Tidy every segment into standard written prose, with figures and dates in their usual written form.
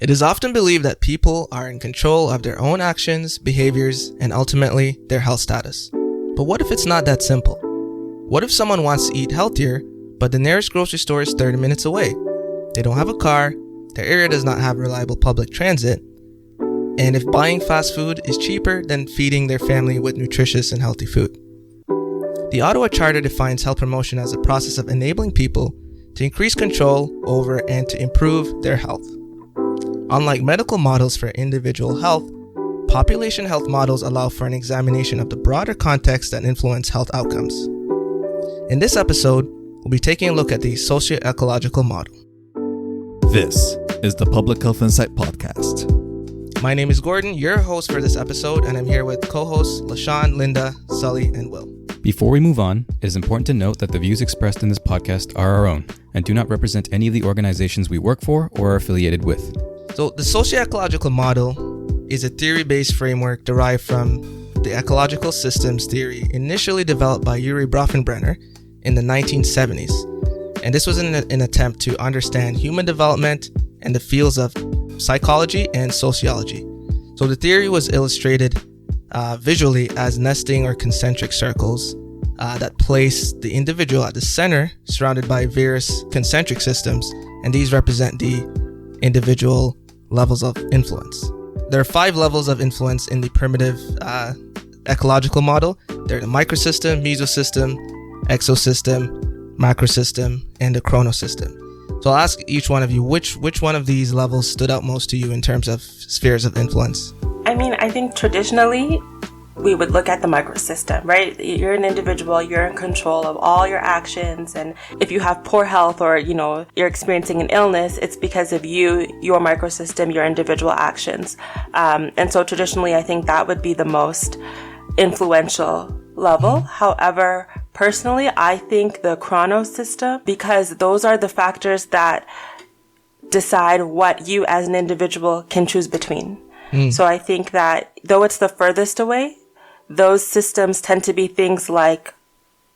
It is often believed that people are in control of their own actions, behaviors, and ultimately their health status. But what if it's not that simple? What if someone wants to eat healthier, but the nearest grocery store is 30 minutes away? They don't have a car, their area does not have reliable public transit, and if buying fast food is cheaper than feeding their family with nutritious and healthy food. The Ottawa Charter defines health promotion as a process of enabling people to increase control over and to improve their health. Unlike medical models for individual health, population health models allow for an examination of the broader context that influence health outcomes. In this episode, we'll be taking a look at the socio-ecological model. This is the Public Health Insight Podcast. My name is Gordon, your host for this episode, and I'm here with co-hosts LaShawn, Linda, Sully, and Will. Before we move on, it is important to note that the views expressed in this podcast are our own and do not represent any of the organizations we work for or are affiliated with. So the socio-ecological model is a theory-based framework derived from the ecological systems theory initially developed by Urie Bronfenbrenner in the 1970s. And this was an attempt to understand human development and the fields of psychology and sociology. So the theory was illustrated visually as nesting or concentric circles that place the individual at the center, surrounded by various concentric systems, and these represent the individual levels of influence. There are 5 levels of influence in the primitive ecological model. They're the microsystem, mesosystem, exosystem, macrosystem, and the chronosystem. So I'll ask each one of you, which one of these levels stood out most to you in terms of spheres of influence? I think traditionally we would look at the microsystem, right? You're an individual, you're in control of all your actions, and if you have poor health or, you're experiencing an illness, it's because of you, your microsystem, your individual actions. And so traditionally, I think that would be the most influential level. However, personally, I think the chronosystem, because those are the factors that decide what you as an individual can choose between. So I think that though it's the furthest away, those systems tend to be things like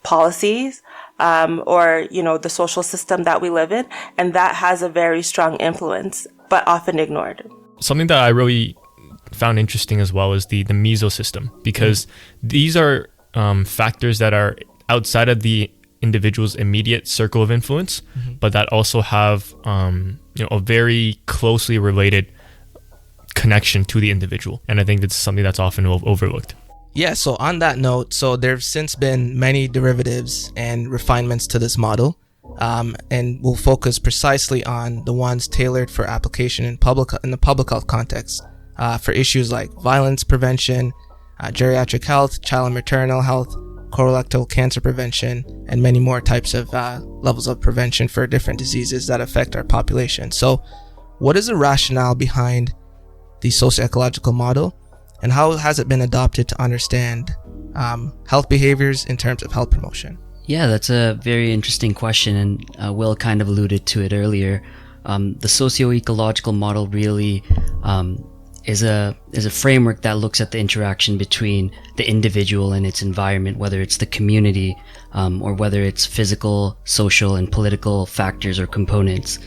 policies, or, the social system that we live in. And that has a very strong influence, but often ignored. Something that I really found interesting as well is the mesosystem, because these are factors that are outside of the individual's immediate circle of influence, but that also have a very closely related connection to the individual. And I think that's something that's often overlooked. Yeah, so on that note, there have since been many derivatives and refinements to this model, and we'll focus precisely on the ones tailored for application in the public health context, for issues like violence prevention, geriatric health, child and maternal health, colorectal cancer prevention, and many more types of levels of prevention for different diseases that affect our population. So what is the rationale behind the socio-ecological model, and how has it been adopted to understand health behaviors in terms of health promotion? Yeah, that's a very interesting question, and Will kind of alluded to it earlier. The socio-ecological model really is a framework that looks at the interaction between the individual and its environment, whether it's the community or whether it's physical, social, and political factors or components.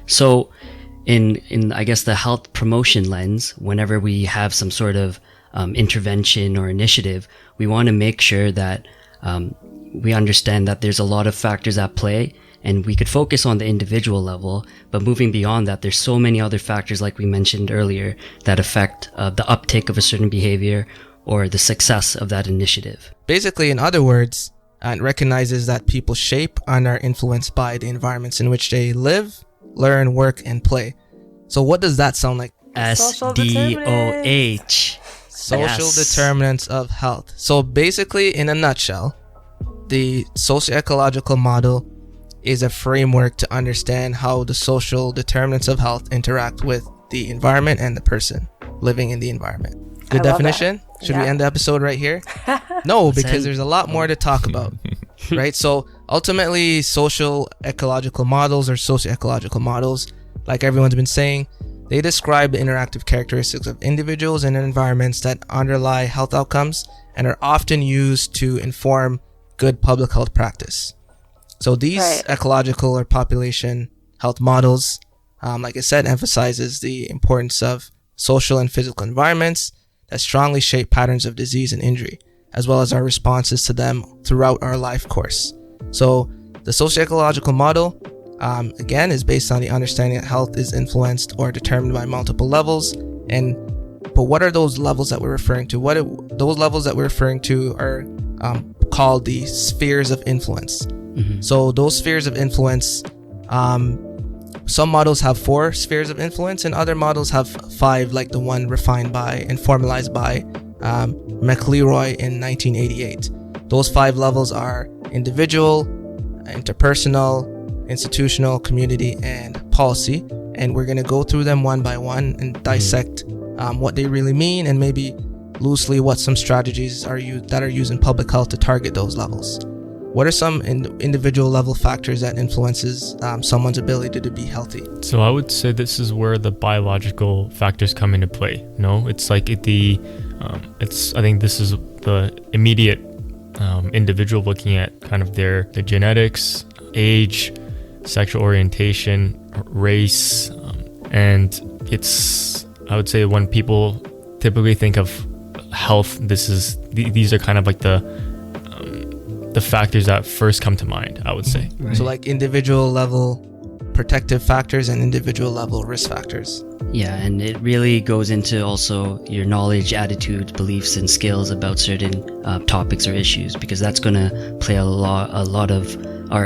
So in I guess the health promotion lens, whenever we have some sort of intervention or initiative, we want to make sure that we understand that there's a lot of factors at play, and we could focus on the individual level, but moving beyond that, there's so many other factors, like we mentioned earlier, that affect the uptake of a certain behavior or the success of that initiative. Basically, in other words, it recognizes that people shape and are influenced by the environments in which they live, learn, work, and play. So what does that sound like? SDOH. Social determinants of health. So basically, in a nutshell, the socio-ecological model is a framework to understand how the social determinants of health interact with the environment and the person living in the environment. Good definition? Should we end the episode right here? No, because there's a lot more to talk about, right? So ultimately, social ecological models or socio-ecological models, like everyone's been saying, they describe the interactive characteristics of individuals and environments that underlie health outcomes and are often used to inform good public health practice. So these ecological or population health models like I said, emphasizes the importance of social and physical environments that strongly shape patterns of disease and injury, as well as our responses to them throughout our life course. So the socio-ecological model, again, is based on the understanding that health is influenced or determined by multiple levels. But what are those levels that we're referring to? Those levels that we're referring to are called the spheres of influence. So those spheres of influence, some models have 4 spheres of influence, and other models have 5, like the one refined by and formalized by McLeroy in 1988. Those 5 levels are individual, interpersonal, institutional, community, and policy. And we're going to go through them one by one and dissect what they really mean, and maybe loosely what some strategies are used in public health to target those levels. What are some individual level factors that influences someone's ability to be healthy? So I would say this is where the biological factors come into play. No, it's like I think this is the immediate individual looking at kind of the genetics, age, sexual orientation, race, and I would say when people typically think of health, these are kind of like the factors that first come to mind, I would say. Right. So like individual level protective factors and individual level risk factors. Yeah, and it really goes into also your knowledge, attitudes, beliefs, and skills about certain topics or issues, because that's going to play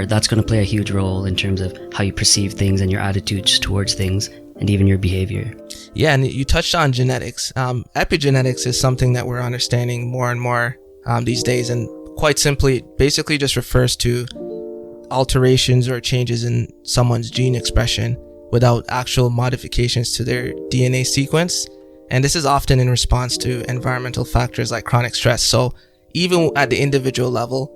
that's going to play a huge role in terms of how you perceive things and your attitudes towards things, and even your behavior. Yeah, and you touched on genetics. Epigenetics is something that we're understanding more and more these days, and quite simply, basically just refers to alterations or changes in someone's gene expression without actual modifications to their DNA sequence. And this is often in response to environmental factors like chronic stress. So even at the individual level,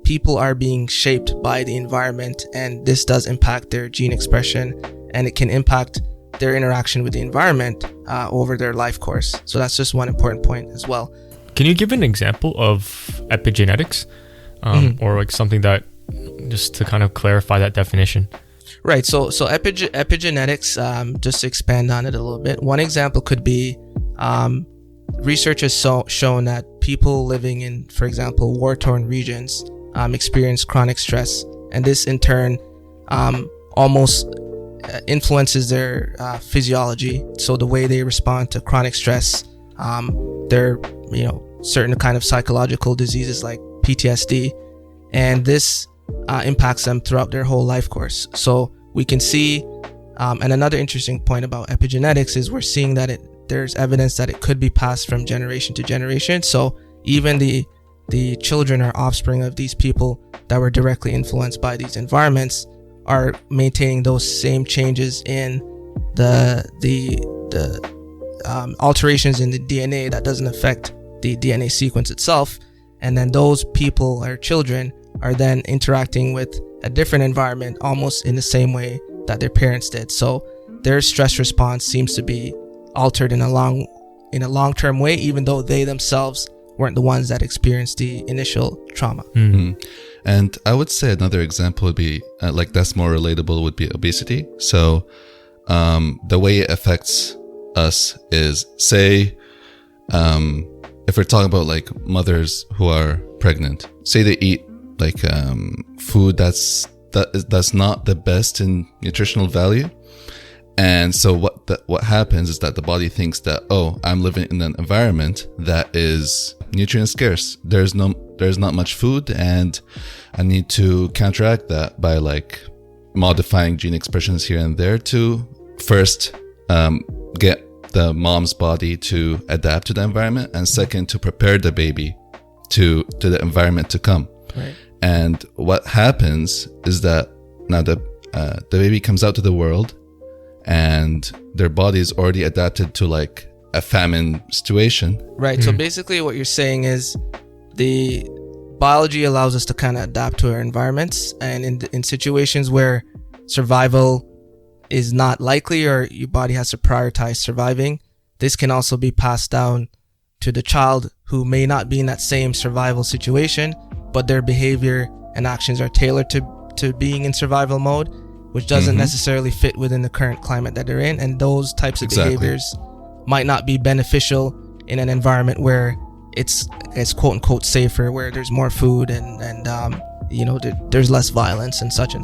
people are being shaped by the environment, and this does impact their gene expression, and it can impact their interaction with the environment over their life course. So that's just one important point as well. Can you give an example of epigenetics, or like something that, just to kind of clarify that definition? Right. So epigenetics, just to expand on it a little bit, one example could be research has shown that people living in, for example, war-torn regions experience chronic stress, and this in turn almost influences their physiology. So the way they respond to chronic stress, their certain kind of psychological diseases like PTSD, and this impacts them throughout their whole life course. So we can see, and another interesting point about epigenetics is we're seeing that there's evidence that it could be passed from generation to generation. So even the children or offspring of these people that were directly influenced by these environments are maintaining those same changes in the alterations in the DNA that doesn't affect the DNA sequence itself. And then those people or children are then interacting with a different environment almost in the same way that their parents did. So their stress response seems to be altered in a long-term way, even though they themselves weren't the ones that experienced the initial trauma. And I would say another example would be like that's more relatable would be obesity. So the way it affects us is, say, if we're talking about like mothers who are pregnant, say they eat like food that's not the best in nutritional value, and so what happens is that the body thinks that, oh, I'm living in an environment that is nutrient scarce. There's not much food, and I need to counteract that by like modifying gene expressions here and there to first get the mom's body to adapt to the environment, and second, to prepare the baby to the environment to come. Right. And what happens is that now the baby comes out to the world, and their body is already adapted to like a famine situation. Right. So basically what you're saying is the biology allows us to kind of adapt to our environments, and in situations where survival is not likely or your body has to prioritize surviving, this can also be passed down to the child who may not be in that same survival situation, but their behavior and actions are tailored to being in survival mode. which doesn't necessarily fit within the current climate that they're in, and those types of behaviors might not be beneficial in an environment where it's quote unquote safer, where there's more food and there's less violence and such.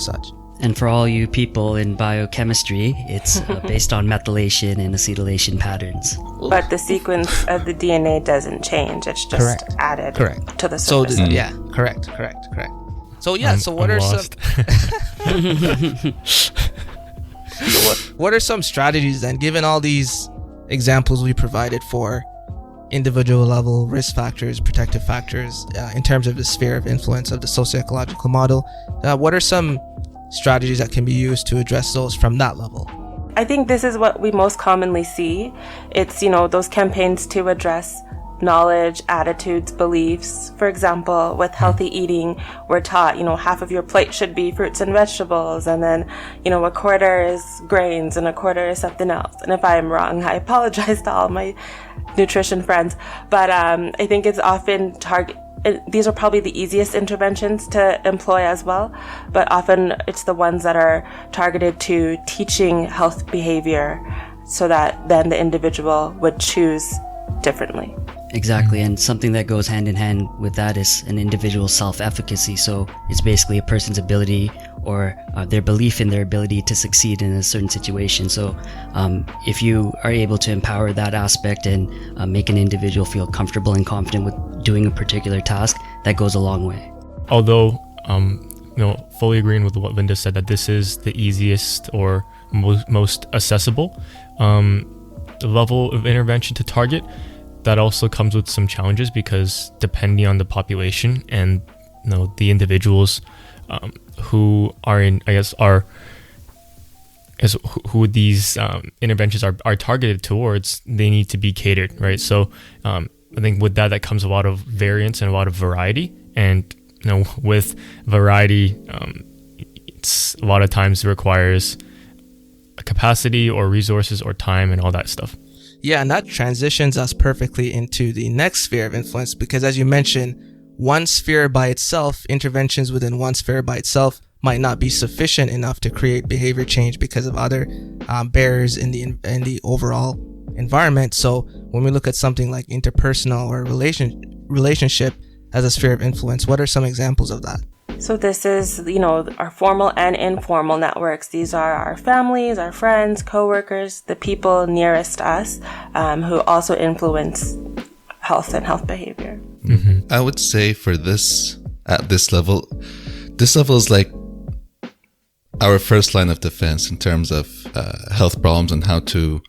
And for all you people in biochemistry, it's based on methylation and acetylation patterns. But the sequence of the DNA doesn't change. It's just added to the surface. Correct. So what are lost. what are some strategies then, given all these examples we provided for individual level risk factors, protective factors, in terms of the sphere of influence of the socio-ecological model? What are some strategies that can be used to address those from that level? I think this is what we most commonly see. It's, those campaigns to address knowledge, attitudes, beliefs. For example, with healthy eating, we're taught, half of your plate should be fruits and vegetables, and then, a quarter is grains and a quarter is something else. And if I am wrong, I apologize to all my nutrition friends. But I think it's often these are probably the easiest interventions to employ as well, but often it's the ones that are targeted to teaching health behavior so that then the individual would choose differently. Exactly, and something that goes hand in hand with that is an individual self-efficacy. So it's basically a person's ability or their belief in their ability to succeed in a certain situation. So if you are able to empower that aspect and make an individual feel comfortable and confident with doing a particular task, that goes a long way. Although, fully agreeing with what Linda said, that this is the easiest or most accessible level of intervention to target, that also comes with some challenges, because depending on the population and the individuals who are in, who these interventions are targeted towards, they need to be catered, right? So I think with that comes a lot of variance and a lot of variety, and with variety, it's a lot of times requires a capacity or resources or time and all that stuff. Yeah, and that transitions us perfectly into the next sphere of influence, because as you mentioned, one sphere by itself, interventions within one sphere by itself might not be sufficient enough to create behavior change because of other barriers in the overall environment. So when we look at something like interpersonal or relationship as a sphere of influence, what are some examples of that? So this is, our formal and informal networks. These are our families, our friends, coworkers, the people nearest us, who also influence health and health behavior. Mm-hmm. I would say for this, at this level is like our first line of defense in terms of health problems and how to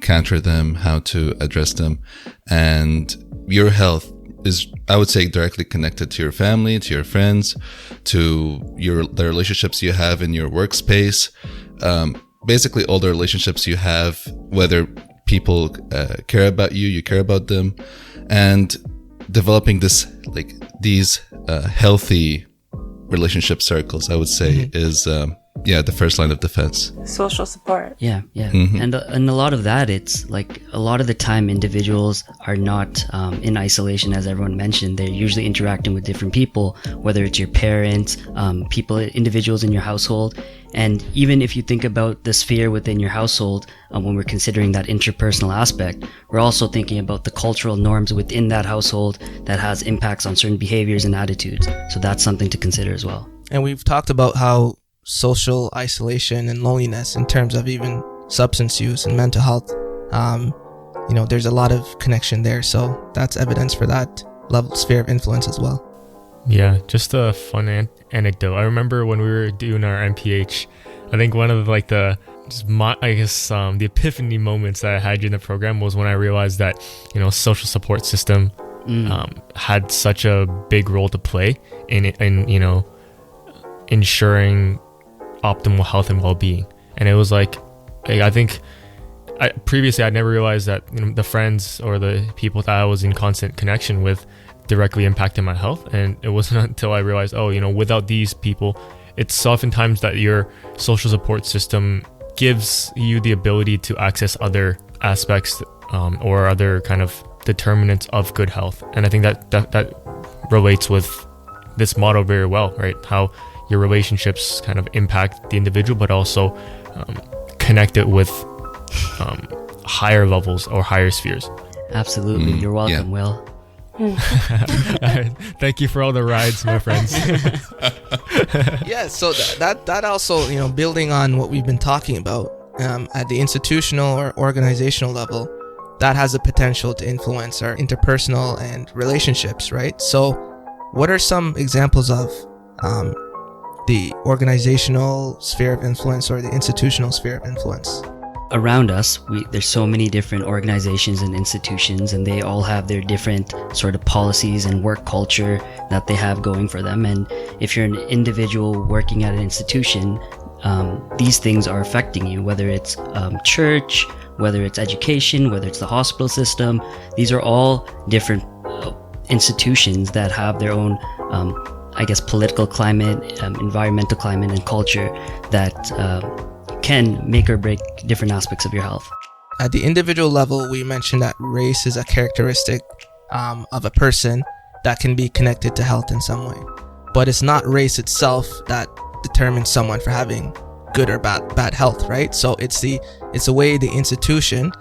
counter them, how to address them. And your health is, I would say, directly connected to your family, to your friends, to the relationships you have in your workspace. Basically all the relationships you have, whether people care about you, you care about them, and developing these healthy relationship circles, I would say, is the first line of defense. Social support. Yeah. And a lot of that, it's like a lot of the time individuals are not in isolation, as everyone mentioned. They're usually interacting with different people, whether it's your parents, individuals in your household. And even if you think about the sphere within your household, when we're considering that interpersonal aspect, we're also thinking about the cultural norms within that household that has impacts on certain behaviors and attitudes. So that's something to consider as well. And we've talked about how social isolation and loneliness, in terms of even substance use and mental health, there's a lot of connection there. So that's evidence for that level sphere of influence as well. Yeah, just a fun anecdote. I remember when we were doing our MPH, I think one of the epiphany moments that I had during the program was when I realized that, social support system had such a big role to play in ensuring optimal health and well-being. And it was previously I'd never realized that the friends or the people that I was in constant connection with directly impacted my health. And it wasn't until I realized, without these people, it's oftentimes that your social support system gives you the ability to access other aspects or other kind of determinants of good health. And I think that relates with this model very well, right? How your relationships kind of impact the individual, but also connect it with higher levels or higher spheres. Absolutely. You're welcome, Will. Thank you for all the rides, my friends. Yeah, so that also, building on what we've been talking about, at the institutional or organizational level, that has the potential to influence our interpersonal and relationships, right? So what are some examples of the organizational sphere of influence or the institutional sphere of influence? Around us, there's so many different organizations and institutions, and they all have their different sort of policies and work culture that they have going for them. And if you're an individual working at an institution, these things are affecting you, whether it's church, whether it's education, whether it's the hospital system. These are all different institutions that have their own, political climate, environmental climate, and culture that can make or break different aspects of your health. At the individual level, we mentioned that race is a characteristic of a person that can be connected to health in some way. But it's not race itself that determines someone for having good or bad health, right? So it's the way the institution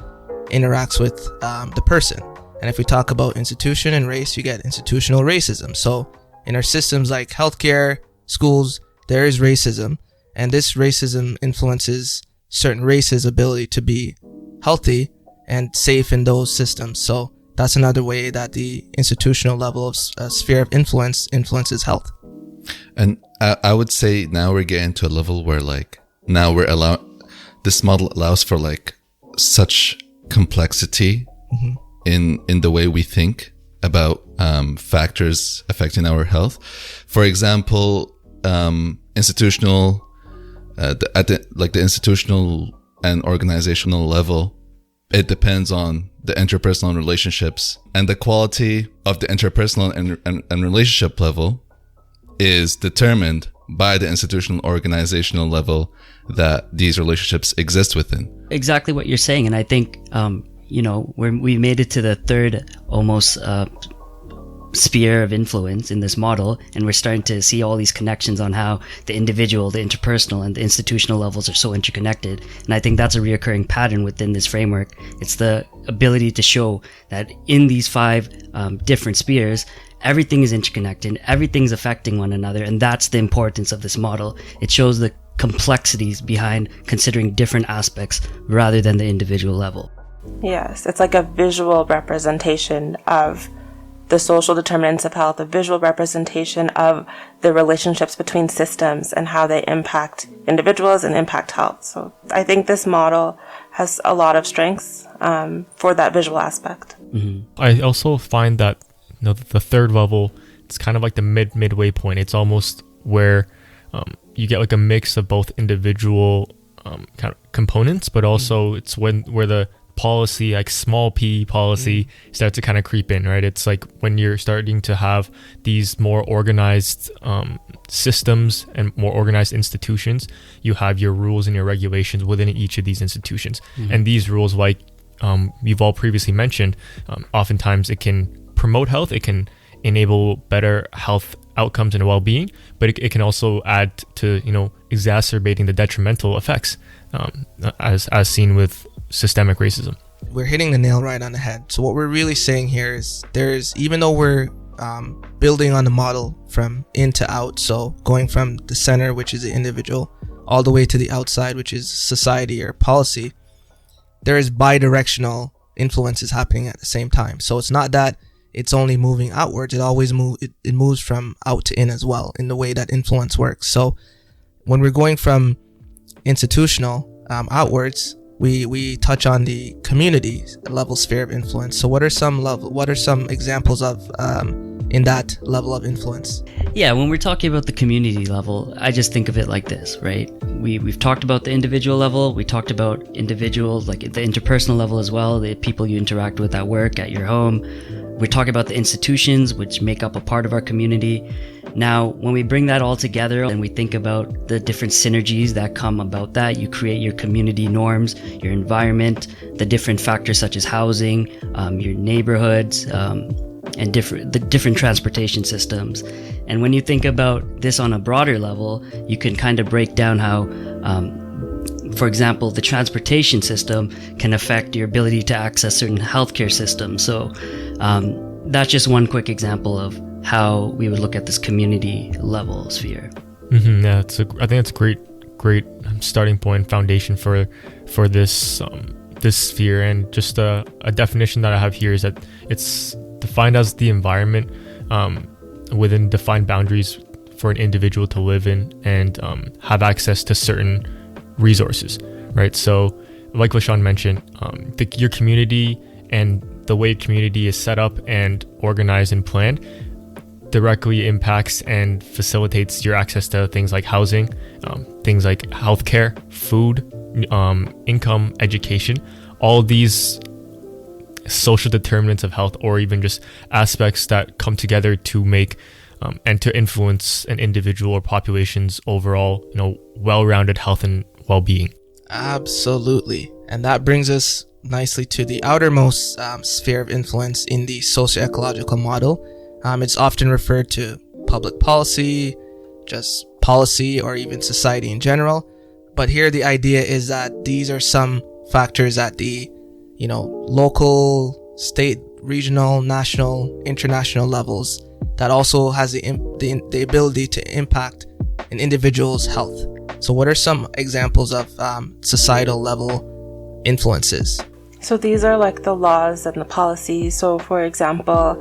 interacts with the person. And if we talk about institution and race, you get institutional racism. So in our systems like healthcare, schools, there is racism. And this racism influences certain races' ability to be healthy and safe in those systems. So that's another way that the institutional level of sphere of influence influences health. And I would say now we're getting to a level where now this model allows for such complexity in the way we think about factors affecting our health. For example, institutional at the institutional and organizational level, it depends on the interpersonal relationships, and the quality of the interpersonal and relationship level is determined by the institutional organizational level that these relationships exist within. Exactly what you're saying. And I think we made it to the third almost sphere of influence in this model, and we're starting to see all these connections on how the individual, the interpersonal, and the institutional levels are so interconnected. And I think that's a reoccurring pattern within this framework. It's the ability to show that in these 5 different spheres, everything is interconnected, everything's affecting one another, and that's the importance of this model. It shows the complexities behind considering different aspects rather than the individual level. Yes, it's like a visual representation of the social determinants of health, a visual representation of the relationships between systems and how they impact individuals and impact health. So I think this model has a lot of strengths for that visual aspect. Mm-hmm. I also find that the third level, it's kind of like the midway point. It's almost where you get a mix of both individual kind of components, but also it's where the policy, small p policy, starts to kind of creep in, right? It's when you're starting to have these more organized systems and more organized institutions, you have your rules and your regulations within each of these institutions. And these rules, we've all previously mentioned, oftentimes it can promote health, it can enable better health outcomes and well-being, but it can also add to exacerbating the detrimental effects as seen with systemic racism. We're hitting the nail right on the head. So what we're really saying here is even though we're building on the model from in to out, so going from the center, which is the individual, all the way to the outside, which is society or policy, there is bi-directional influences happening at the same time. So it's not that it's only moving outwards, it moves from out to in as well in the way that influence works. So when we're going from institutional outwards, we touch on the community level sphere of influence. So what are some examples of in that level of influence? Yeah, when we're talking about the community level, I just think of it like this, right? We've talked about the individual level, we talked about individuals, the interpersonal level as well, the people you interact with at work, at your home. We're talking about the institutions which make up a part of our community. Now, when we bring that all together and we think about the different synergies that come about that, you create your community norms, your environment, the different factors such as housing, your neighborhoods, and the different transportation systems. And when you think about this on a broader level, you can kind of break down how, for example, the transportation system can affect your ability to access certain healthcare systems. So that's just one quick example of how we would look at this community level sphere. Yeah, I think it's a great starting point, foundation for this this sphere. And just a definition that I have here is that it's defined as the environment within defined boundaries for an individual to live in and have access to certain resources, right? So like LaShawn mentioned, your community and the way community is set up and organized and planned directly impacts and facilitates your access to things like housing, things like healthcare, food, income, education. All these social determinants of health, or even just aspects that come together to make and to influence an individual or population's overall, well-rounded health and well-being. Absolutely. And that brings us nicely to the outermost sphere of influence in the socio-ecological model. It's often referred to public policy, just policy, or even society in general. But here the idea is that these are some factors at the, local, state, regional, national, international levels that also has the ability to impact an individual's health. So what are some examples of societal level influences? So these are like the laws and the policies. So for example,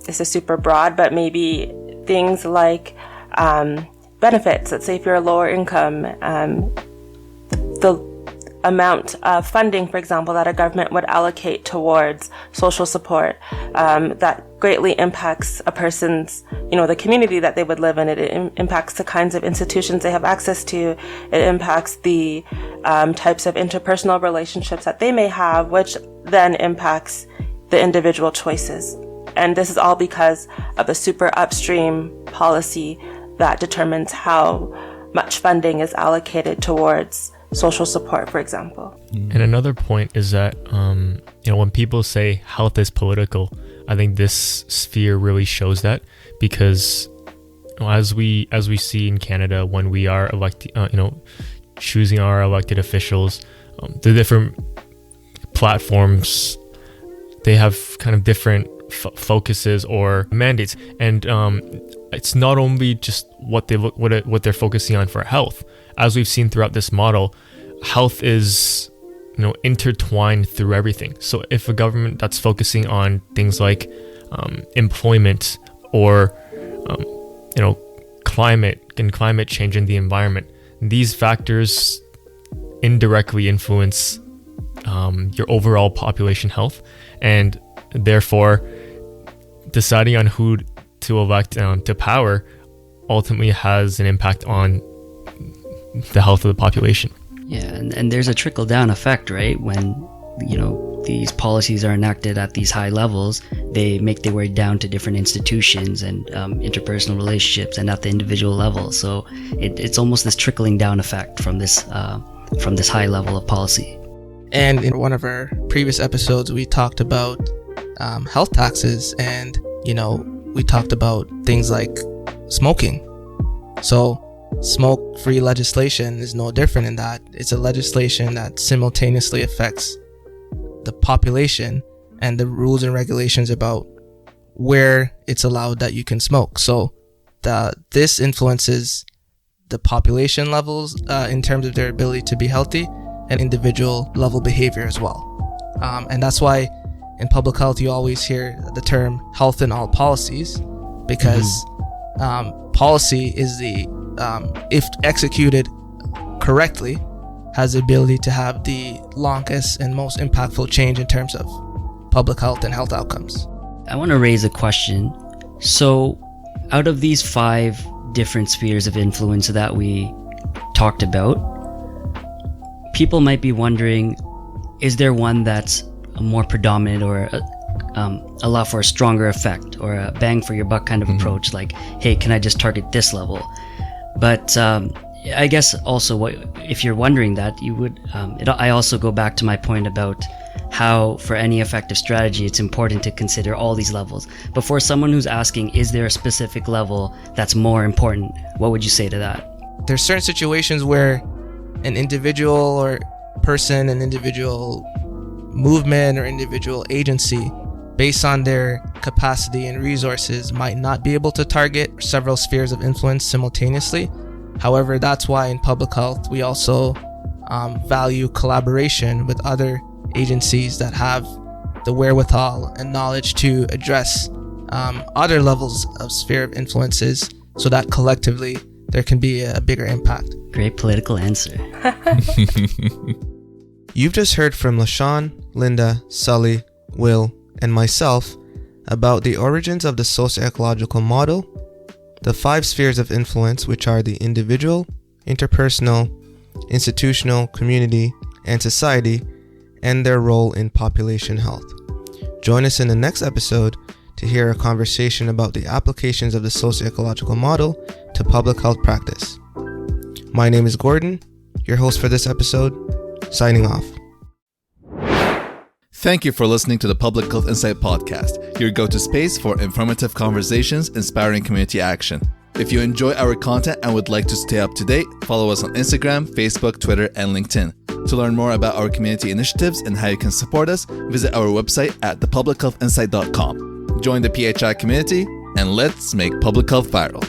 this is super broad, but maybe things like benefits. Let's say if you're a lower income, the amount of funding, for example, that a government would allocate towards social support, that greatly impacts a person's, the community that they would live in. It impacts the kinds of institutions they have access to. It impacts the types of interpersonal relationships that they may have, which then impacts the individual choices. And this is all because of a super upstream policy that determines how much funding is allocated towards social support, for example. And another point is that, when people say health is political, I think this sphere really shows that, because as we see in Canada, when we are choosing our elected officials, the different platforms, they have kind of different focuses or mandates, and it's not only just what they're focusing on for health. As we've seen throughout this model, health is intertwined through everything. So if a government that's focusing on things like employment or climate change and the environment, these factors indirectly influence your overall population health, and therefore deciding on who to elect to power ultimately has an impact on the health of the population. Yeah, and there's a trickle-down effect, right? When, these policies are enacted at these high levels, they make their way down to different institutions and interpersonal relationships and at the individual level. So it's almost this trickling down effect from this high level of policy. And in one of our previous episodes, we talked about health taxes, and, we talked about things like smoking. So smoke-free legislation is no different in that it's a legislation that simultaneously affects the population and the rules and regulations about where it's allowed that you can smoke. So this influences the population levels in terms of their ability to be healthy, and individual level behavior as well. And that's why in public health you always hear the term health in all policies, because policy is the if executed correctly, has the ability to have the longest and most impactful change in terms of public health and health outcomes. I want to raise a question. So, out of these 5 different spheres of influence that we talked about, people might be wondering, is there one that's more predominant or allow for a stronger effect or a bang for your buck kind of approach, like, hey, can I just target this level? But I guess also, if you're wondering that, you would. I also go back to my point about how for any effective strategy, it's important to consider all these levels. But for someone who's asking, is there a specific level that's more important? What would you say to that? There's certain situations where an individual or person, an individual movement or individual agency, based on their capacity and resources, might not be able to target several spheres of influence simultaneously. However, that's why in public health we also value collaboration with other agencies that have the wherewithal and knowledge to address other levels of sphere of influences, so that collectively there can be a bigger impact. Great political answer. You've just heard from LaShawn, Linda, Sully, Will, and myself about the origins of the socio-ecological model, the 5 spheres of influence, which are the individual, interpersonal, institutional, community, and society, and their role in population health. Join us in the next episode to hear a conversation about the applications of the socio-ecological model to public health practice. My name is Gordon, your host for this episode, signing off. Thank you for listening to the Public Health Insight Podcast, your go-to space for informative conversations, inspiring community action. If you enjoy our content and would like to stay up to date, follow us on Instagram, Facebook, Twitter, and LinkedIn. To learn more about our community initiatives and how you can support us, visit our website at thepublichealthinsight.com. Join the PHI community, and let's make public health viral.